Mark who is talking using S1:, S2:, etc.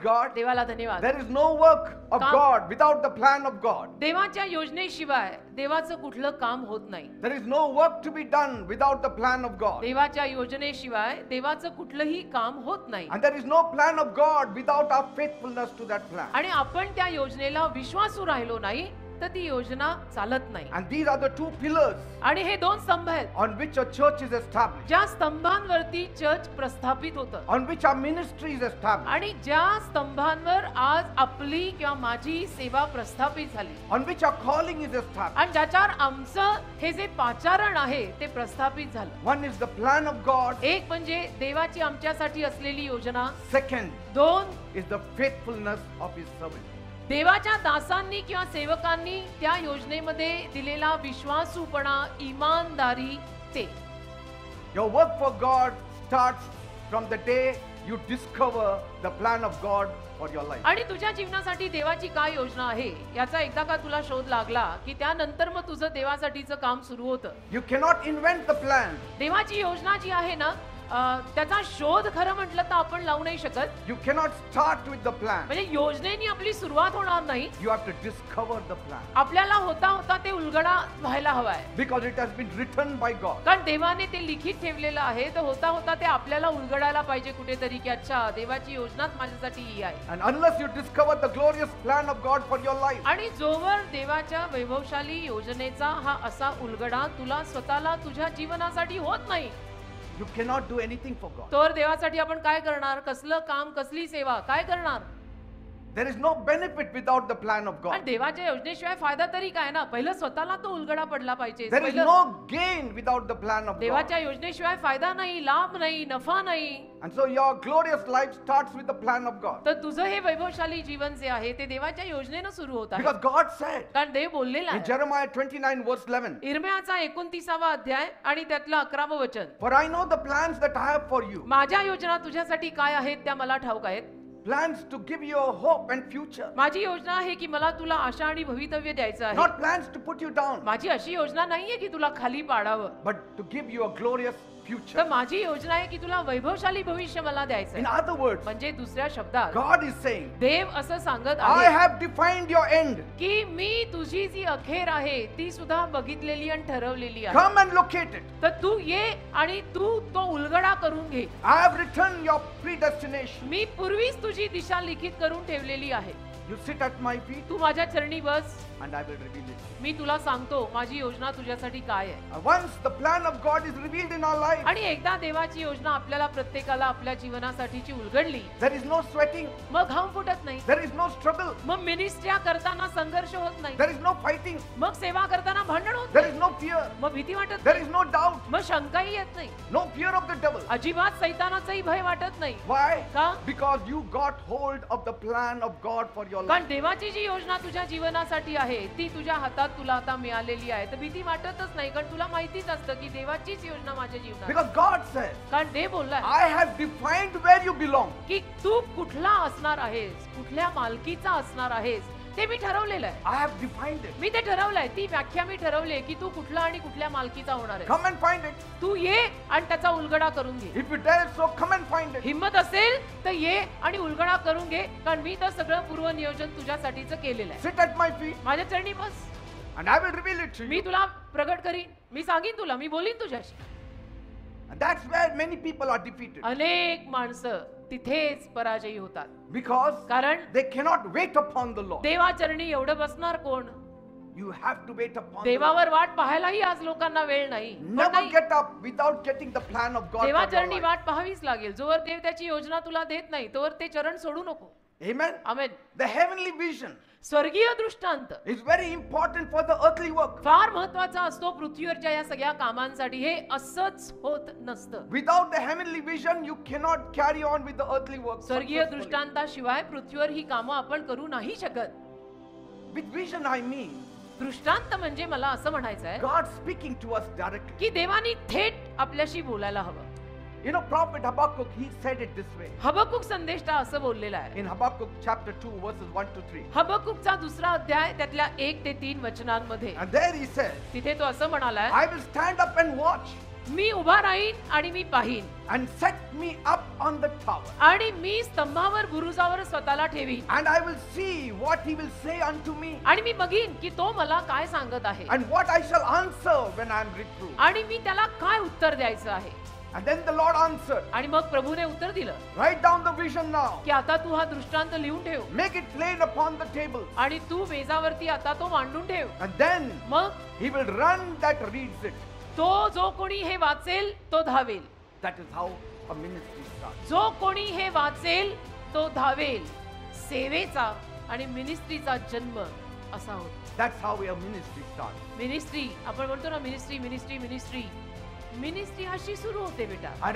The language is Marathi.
S1: God.
S2: देवाला धन्यवाद.
S1: There is no work of
S2: काम-
S1: God without the plan of God.
S2: देवाच्या योजनेशिवाय देवाचं कुठलं काम होत नाही.
S1: There is no work to be done without the plan of God.
S2: देवाच्या योजनेशिवाय देवाचं कुठलंही काम होत नाही.
S1: And there is no plan of God without our faithfulness to that plan.
S2: आणि आपण त्या योजनेला विश्वासू राहिलो नाही तर ती योजना चालत नाही.
S1: And these are the two pillars
S2: आणि हे दोन स्तंभ आहेत
S1: on which a church is established,
S2: ज्या स्तंभांवरती चर्च प्रस्थापित होतं
S1: on which our ministry is established,
S2: आणि ज्या स्तंभांवर आज आपली किंवा माझी सेवा प्रस्थापित झाली
S1: on which our calling is established.
S2: आणि ज्याच्यावर आमचं हे जे पाचारण आहे ते प्रस्थापित झालं.
S1: One is the plan of God.
S2: एक म्हणजे देवाची आमच्यासाठी असलेली योजना.
S1: Second
S2: दोन
S1: is the faithfulness of His servant.
S2: देवाच्या दासांनी किंवा सेवकांनी त्या योजनेमध्ये दिलेला विश्वासूपणा, इमानदारी ते.
S1: Your work for God starts from the day you discover the plan of God for your life.
S2: आणि तुझ्या जीवनासाठी देवाची काय योजना आहे याचा एकदा का तुला शोध लागला की त्यानंतर मग तुझं देवासाठीचं काम सुरू होतं.
S1: You cannot invent the plan.
S2: देवाची योजना जी आहे ना त्याचा शोध खरं म्हटलं तर आपण लावू नाही शकत.
S1: You cannot start with the plan.
S2: म्हणजे योजनेनी आपली सुरुवात होणार नाही.
S1: You have to discover the plan.
S2: आपल्याला होता होता ते उलगडा व्हायला हवाय.
S1: Because it has been written by God.
S2: कारण देवाने ते लिखित ठेवलेलं आहे तर होता होता ते आपल्याला उलगडायला पाहिजे कुठेतरी की अच्छा देवाची योजनाच माझ्यासाठी ही आहे.
S1: And unless you discover the glorious plan of God for your life,
S2: आणि जोवर देवाच्या वैभवशाली योजनेचा हा असा उलगडा तुला स्वतःला तुझ्या जीवनासाठी होत नाही
S1: you cannot do anything for God.
S2: तर देवासाठी आपण काय करणार? कसलं काम, कसली सेवा काय करणार?
S1: There is no benefit without the plan of
S2: आणि
S1: God.
S2: देवाच्या योजनेशिवाय फायदा तरी काय ना? पहिलं स्वतःला तो उलगडा पडला पाहिजे.
S1: There is
S2: पहिलं
S1: no gain without the plan of God.
S2: देवाच्या योजनेशिवाय फायदा नाही, लाभ नाही, नफा नाही.
S1: And so your glorious life starts with the plan of God.
S2: तर तुझं हे वैभवशाली जीवन जे आहे ते देवाच्या योजनेनं सुरू होत आहे.
S1: Because God said
S2: कारण देव बोललेला
S1: in
S2: आहे.
S1: Jeremiah 29 verse 11,
S2: इर्म्याचा 29वा अध्याय आणि त्यातलं 11वं वचन.
S1: for I know the plans that I have for you,
S2: माझ्या योजना तुझ्यासाठी काय आहेत त्या मला ठाऊक आहेत.
S1: plans to give you a hope and future,
S2: माझी योजना आहे की मला तुला आशा आणि भवितव्य द्यायचं आहे.
S1: not plans to put you down,
S2: माझी अशी योजना नाहीये की तुला खाली पाडावं,
S1: but to give you a glorious future.
S2: तर माझी योजना आहे की तुला वैभवशाली भविष्य मला द्यायचं
S1: In
S2: आहे.
S1: other words,
S2: म्हणजे दुसऱ्या शब्दात
S1: God is saying,
S2: देव असं सांगत
S1: I
S2: आहे
S1: have defined your end.
S2: की मी तुझी जी अखेर आहे ती सुद्धा बघितलेली आणि ठरवलेली आहे.
S1: Come and locate it.
S2: तर तू ये आणि तू तो उलगडा करून घे.
S1: I have written your predestination.
S2: मी पूर्वीच तुझी दिशा लिखित करून ठेवलेली आहे.
S1: You sit at my feet
S2: तू माझ्या चरणी बस,
S1: and I will reveal it.
S2: मी तुला सांगतो माझी योजना तुझ्यासाठी काय आहे.
S1: Once the plan of God is revealed in our life,
S2: आणि एकदा देवाची योजना आपल्याला प्रत्येकाला आपल्या जीवनासाठीची उलगडली,
S1: there is no sweating,
S2: मग घाम फुटत नाही,
S1: there is no struggle,
S2: मग मिनिस्ट्र्या करताना संघर्ष होत नाही,
S1: there is no fighting,
S2: मग सेवा करताना भांडण होत
S1: there
S2: नाही,
S1: is no fear,
S2: मग भीती वाटत
S1: there
S2: नाही,
S1: is no doubt,
S2: मग शंकाही येत नाही,
S1: no fear of the devil.
S2: अजिबात सैतानाचंही भय वाटत नाही.
S1: Why?
S2: का?
S1: Because you got hold of the plan of God for your
S2: कारण
S1: life.
S2: देवाची जी योजना तुझ्या जीवनासाठी आहे ती तुझ्या हातात तुला आता मिळालेली आहे. तर भीती वाटतच नाही कारण तुला माहितीच असतं की देवाचीच योजना माझ्या जीवनात.
S1: Because God said,
S2: कारण देव बोललाय
S1: I have defined where you belong.
S2: की तू कुठला असणार आहेस, कुठल्या मालकीचा असणार आहेस ते मी ठरवलेलं आहे.
S1: I have defined it.
S2: मी ते ठरवलंय, ती व्याख्या मी ठरवली की तू कुठला आणि कुठल्या मालकीचा होणार आहे.
S1: Come and find it.
S2: तू ये आणि त्याचा उलगडा करून घे.
S1: If you dare so, come and find it.
S2: हिम्मत असेल तर ये आणि उलगडा करून घे कारण मी तर सगळं पूर्वनियोजन तुझ्यासाठीच केलेलं आहे.
S1: Sit at my feet
S2: माझ्या चरणी बस,
S1: and I will reveal it to
S2: me
S1: you.
S2: तुला प्रगट करीन, मी सांगीन तुला, मी बोलीन तुझ्याशी.
S1: And that's where many people are defeated.
S2: अनेक माणसं तिथेच पराजयी होतात.
S1: Because
S2: कारण
S1: they cannot wait upon the Lord.
S2: देवाचरणी एवढं बसणार कोण?
S1: You have to wait upon the Lord.
S2: देवावर वाट पाहायलाही आज लोकांना वेळ नाही. पण
S1: Never
S2: नाही,
S1: get up without getting the plan of God for your
S2: देवाचरणी
S1: life.
S2: वाट पाहावीच लागेल. जोवर देव त्याची योजना तुला देत नाही तोवर ते चरण सोडू नको.
S1: Amen.
S2: Amen.
S1: The heavenly vision
S2: स्वर्गीय दृष्टांत
S1: is very important for the earthly work.
S2: फार महत्वाचा असतो पृथ्वीवरच्या या सगळ्या कामांसाठी. हे असंच होत नसतं.
S1: Without the heavenly vision, you cannot carry on with the earthly work.
S2: स्वर्गीय
S1: successfully.
S2: दृष्टांताशिवाय पृथ्वीवर ही कामं आपण करू नाही शकत.
S1: With vision, I mean
S2: दृष्टांत म्हणजे मला असं म्हणायचं आहे
S1: God speaking to us directly.
S2: की देवानी थेट आपल्याशी बोलायला हवं.
S1: You know, Prophet Habakkuk, he said it this way.
S2: हबक्कुक संदेष्टा असं बोललेला आहे.
S1: In Habakkuk chapter 2, verses 1 to 3.
S2: हबक्कुकचा दुसरा अध्याय त्यातल्या 1 ते 3 वचनांमध्ये
S1: And there he said,
S2: तिथे तो असं म्हणालाय,
S1: I will stand up and watch
S2: मी उभा राहीन आणि मी पाहीन
S1: and set me up on the tower.
S2: आणि मी स्तंभावर बुरुजावर स्वतःला ठेवीन
S1: And I will see what he will say unto me,
S2: आणि मी बघीन की तो मला काय सांगत आहे
S1: and what I shall answer when I am reproved.
S2: आणि मी त्याला काय उत्तर द्यायचं आहे.
S1: And then the Lord answered,
S2: आणि मग प्रभूने उत्तर दिलं
S1: write down the vision now.
S2: की आता तू हा दृष्टांत लिहून ठेव
S1: Make it plain upon the table.
S2: आणि तू मेजावरती आता तो मांडून ठेव.
S1: And then
S2: मग
S1: he will run that reads it.
S2: तो जो कोणी हे वाचेल तो धावेल.
S1: That is how a ministry starts.
S2: जो कोणी हे वाचेल तो धावेल. सेवेचा आणि मिनिस्ट्रीचा जन्म असा होतो.
S1: That's how a ministry starts.
S2: Ministry आपण म्हणतो ना मिनिस्ट्री मिनिस्ट्री मिनिस्ट्री मिनिस्ट्री अशी सुरू होते बेटा.
S1: I